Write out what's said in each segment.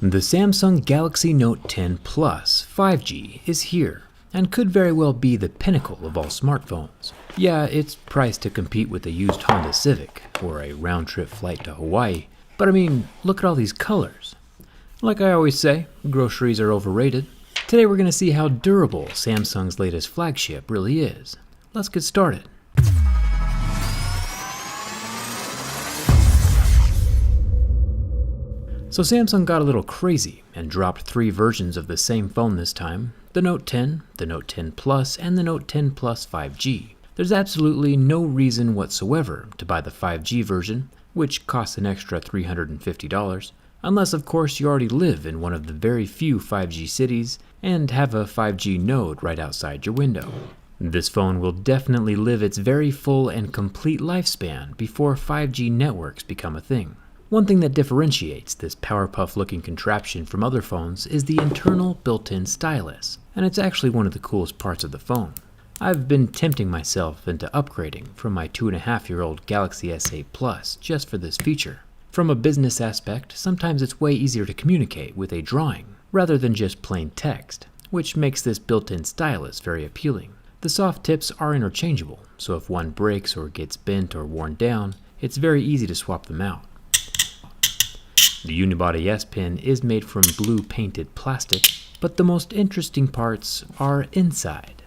The Samsung Galaxy Note 10 Plus 5G is here, and could very well be the pinnacle of all smartphones. Yeah, it's priced to compete with a used Honda Civic, or a round-trip flight to Hawaii, but I mean, look at all these colors. Like I always say, groceries are overrated. Today we're going to see how durable Samsung's latest flagship really is. Let's get started. So Samsung got a little crazy and dropped 3 versions of the same phone this time: the Note 10, the Note 10 Plus, and the Note 10 Plus 5G. There's absolutely no reason whatsoever to buy the 5G version, which costs an extra $350, unless of course you already live in one of the very few 5G cities and have a 5G node right outside your window. This phone will definitely live its very full and complete lifespan before 5G networks become a thing. One thing that differentiates this Powerpuff-looking contraption from other phones is the internal built-in stylus, and it's actually one of the coolest parts of the phone. I've been tempting myself into upgrading from my 2.5-year-old Galaxy S8 Plus just for this feature. From a business aspect, sometimes it's way easier to communicate with a drawing rather than just plain text, which makes this built-in stylus very appealing. The soft tips are interchangeable, so if one breaks or gets bent or worn down, it's very easy to swap them out. The unibody S Pen is made from blue painted plastic, but the most interesting parts are inside.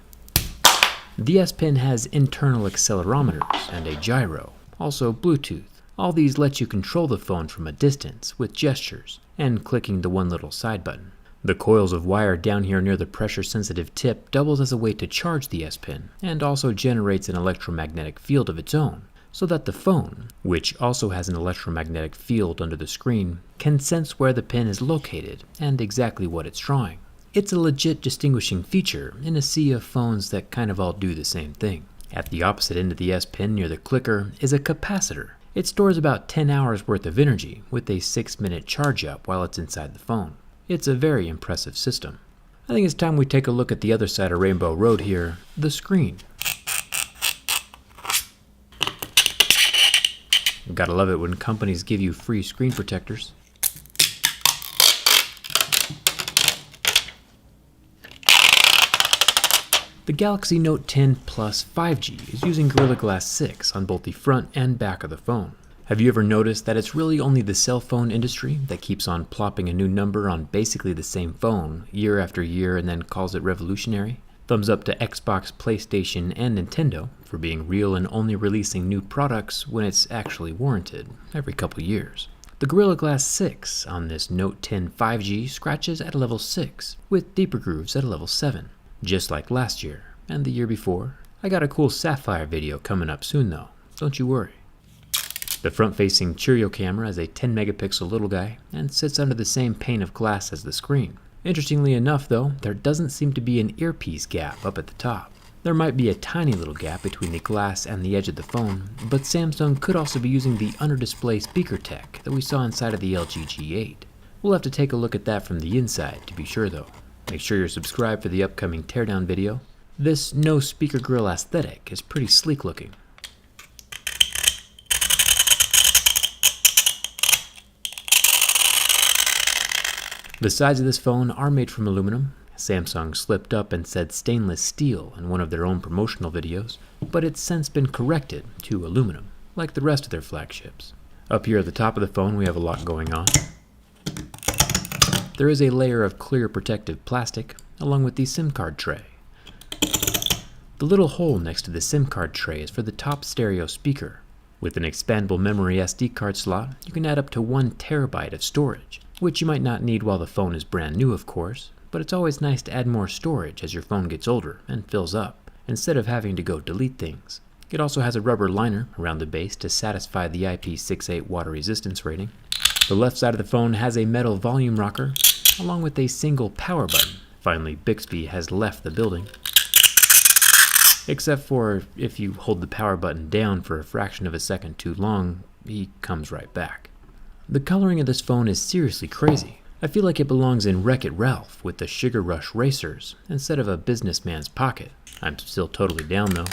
The S Pen has internal accelerometers and a gyro, also Bluetooth. All these let you control the phone from a distance with gestures and clicking the one little side button. The coils of wire down here near the pressure sensitive tip doubles as a way to charge the S Pen and also generates an electromagnetic field of its own, so that the phone, which also has an electromagnetic field under the screen, can sense where the pen is located and exactly what it's drawing. It's a legit distinguishing feature in a sea of phones that kind of all do the same thing. At the opposite end of the S Pen near the clicker is a capacitor. It stores about 10 hours worth of energy with a 6-minute charge up while it's inside the phone. It's a very impressive system. I think it's time we take a look at the other side of Rainbow Road here, the screen. Gotta love it when companies give you free screen protectors. The Galaxy Note 10 Plus 5G is using Gorilla Glass 6 on both the front and back of the phone. Have you ever noticed that it's really only the cell phone industry that keeps on plopping a new number on basically the same phone year after year and then calls it revolutionary? Thumbs up to Xbox, PlayStation, and Nintendo for being real and only releasing new products when it's actually warranted every couple years. The Gorilla Glass 6 on this Note 10 5G scratches at a level 6, with deeper grooves at a level 7, just like last year and the year before. I got a cool Sapphire video coming up soon though, don't you worry. The front-facing Cheerio camera is a 10 megapixel little guy and sits under the same pane of glass as the screen. Interestingly enough though, there doesn't seem to be an earpiece gap up at the top. There might be a tiny little gap between the glass and the edge of the phone, but Samsung could also be using the under-display speaker tech that we saw inside of the LG G8. We'll have to take a look at that from the inside to be sure though. Make sure you're subscribed for the upcoming teardown video. This no speaker grill aesthetic is pretty sleek looking. The sides of this phone are made from aluminum. Samsung slipped up and said stainless steel in one of their own promotional videos, but it's since been corrected to aluminum, like the rest of their flagships. Up here at the top of the phone we have a lot going on. There is a layer of clear protective plastic, along with the SIM card tray. The little hole next to the SIM card tray is for the top stereo speaker. With an expandable memory SD card slot, you can add up to 1 terabyte of storage, which you might not need while the phone is brand new of course, but it's always nice to add more storage as your phone gets older and fills up, instead of having to go delete things. It also has a rubber liner around the base to satisfy the IP68 water resistance rating. The left side of the phone has a metal volume rocker, along with a single power button. Finally, Bixby has left the building. Except for if you hold the power button down for a fraction of a second too long, he comes right back. The coloring of this phone is seriously crazy. I feel like it belongs in Wreck-It Ralph with the Sugar Rush Racers instead of a businessman's pocket. I'm still totally down though.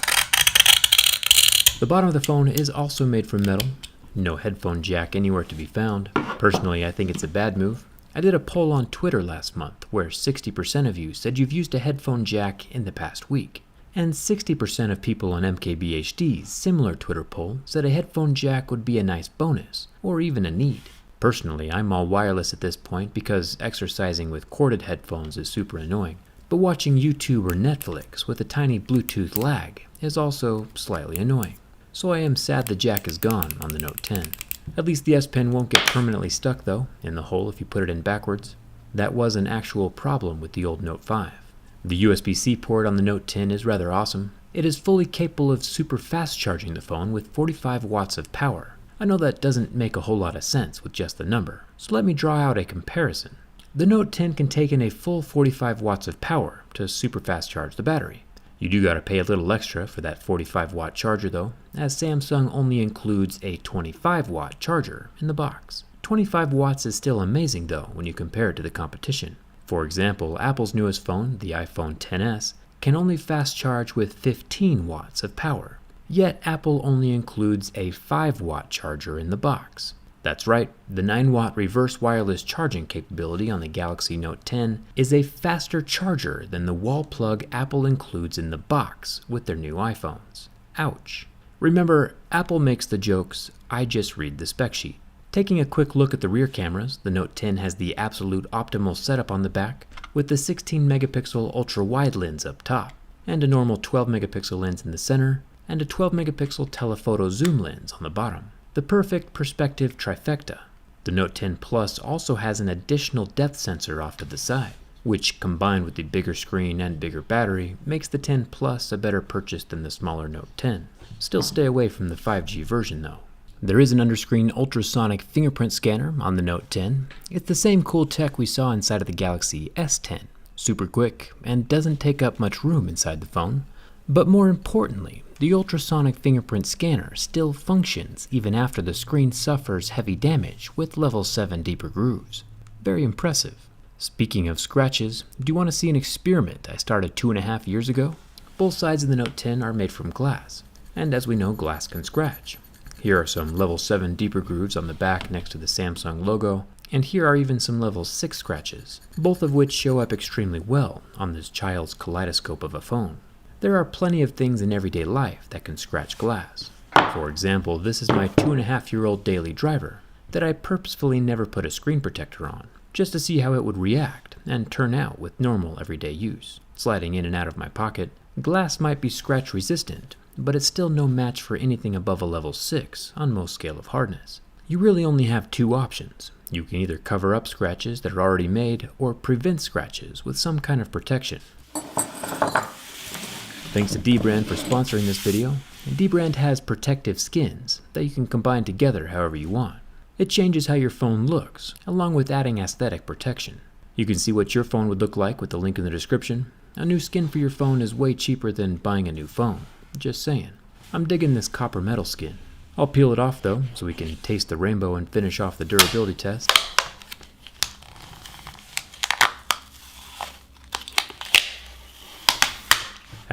The bottom of the phone is also made from metal. No headphone jack anywhere to be found. Personally, I think it's a bad move. I did a poll on Twitter last month where 60% of you said you've used a headphone jack in the past week. And 60% of people on MKBHD's similar Twitter poll said a headphone jack would be a nice bonus, or even a need. Personally, I'm all wireless at this point because exercising with corded headphones is super annoying, but watching YouTube or Netflix with a tiny Bluetooth lag is also slightly annoying. So I am sad the jack is gone on the Note 10. At least the S Pen won't get permanently stuck though, in the hole if you put it in backwards. That was an actual problem with the old Note 5. The USB-C port on the Note 10 is rather awesome. It is fully capable of super fast charging the phone with 45 watts of power. I know that doesn't make a whole lot of sense with just the number, so let me draw out a comparison. The Note 10 can take in a full 45 watts of power to super fast charge the battery. You do gotta pay a little extra for that 45 watt charger though, as Samsung only includes a 25 watt charger in the box. 25 watts is still amazing though when you compare it to the competition. For example, Apple's newest phone, the iPhone XS, can only fast charge with 15 watts of power. Yet Apple only includes a 5 watt charger in the box. That's right, the 9 watt reverse wireless charging capability on the Galaxy Note 10 is a faster charger than the wall plug Apple includes in the box with their new iPhones. Ouch. Remember, Apple makes the jokes, I just read the spec sheet. Taking a quick look at the rear cameras, the Note 10 has the absolute optimal setup on the back, with the 16 megapixel ultra-wide lens up top, and a normal 12 megapixel lens in the center, and a 12 megapixel telephoto zoom lens on the bottom. The perfect perspective trifecta. The Note 10 Plus also has an additional depth sensor off to the side, which combined with the bigger screen and bigger battery makes the 10 Plus a better purchase than the smaller Note 10. Still stay away from the 5G version though. There is an underscreen ultrasonic fingerprint scanner on the Note 10. It's the same cool tech we saw inside of the Galaxy S10. Super quick and doesn't take up much room inside the phone. But more importantly, the ultrasonic fingerprint scanner still functions even after the screen suffers heavy damage with level 7 deeper grooves. Very impressive. Speaking of scratches, do you want to see an experiment I started 2.5 years ago? Both sides of the Note 10 are made from glass, and as we know, glass can scratch. Here are some level 7 deeper grooves on the back next to the Samsung logo, and here are even some level 6 scratches, both of which show up extremely well on this child's kaleidoscope of a phone. There are plenty of things in everyday life that can scratch glass. For example, this is my 2.5-year-old daily driver that I purposefully never put a screen protector on, just to see how it would react and turn out with normal everyday use. Sliding in and out of my pocket, glass might be scratch resistant, but it's still no match for anything above a level 6 on most scale of hardness. You really only have two options. You can either cover up scratches that are already made or prevent scratches with some kind of protection. Thanks to dbrand for sponsoring this video. dbrand has protective skins that you can combine together however you want. It changes how your phone looks, along with adding aesthetic protection. You can see what your phone would look like with the link in the description. A new skin for your phone is way cheaper than buying a new phone. Just saying. I'm digging this copper metal skin. I'll peel it off though, so we can taste the rainbow and finish off the durability test.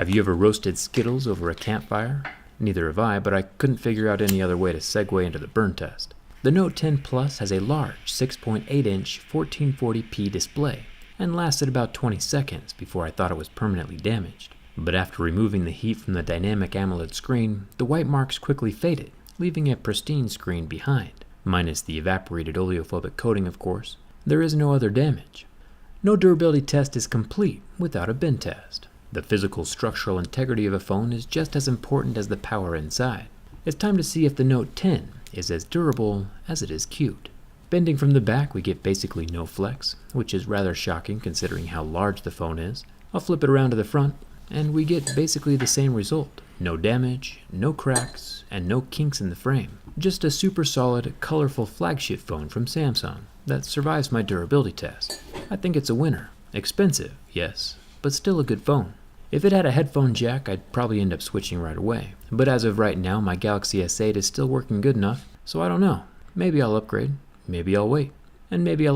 Have you ever roasted Skittles over a campfire? Neither have I, but I couldn't figure out any other way to segue into the burn test. The Note 10 Plus has a large 6.8-inch 1440p display and lasted about 20 seconds before I thought it was permanently damaged. But after removing the heat from the dynamic AMOLED screen, the white marks quickly faded, leaving a pristine screen behind. Minus the evaporated oleophobic coating, of course. There is no other damage. No durability test is complete without a bin test. The physical structural integrity of a phone is just as important as the power inside. It's time to see if the Note 10 is as durable as it is cute. Bending from the back, we get basically no flex, which is rather shocking considering how large the phone is. I'll flip it around to the front, and we get basically the same result. No damage, no cracks, and no kinks in the frame. Just a super solid, colorful flagship phone from Samsung that survives my durability test. I think it's a winner. Expensive, yes, but still a good phone. If it had a headphone jack, I'd probably end up switching right away. But as of right now, my Galaxy S8 is still working good enough, so I don't know. Maybe I'll upgrade, maybe I'll wait, and maybe I'll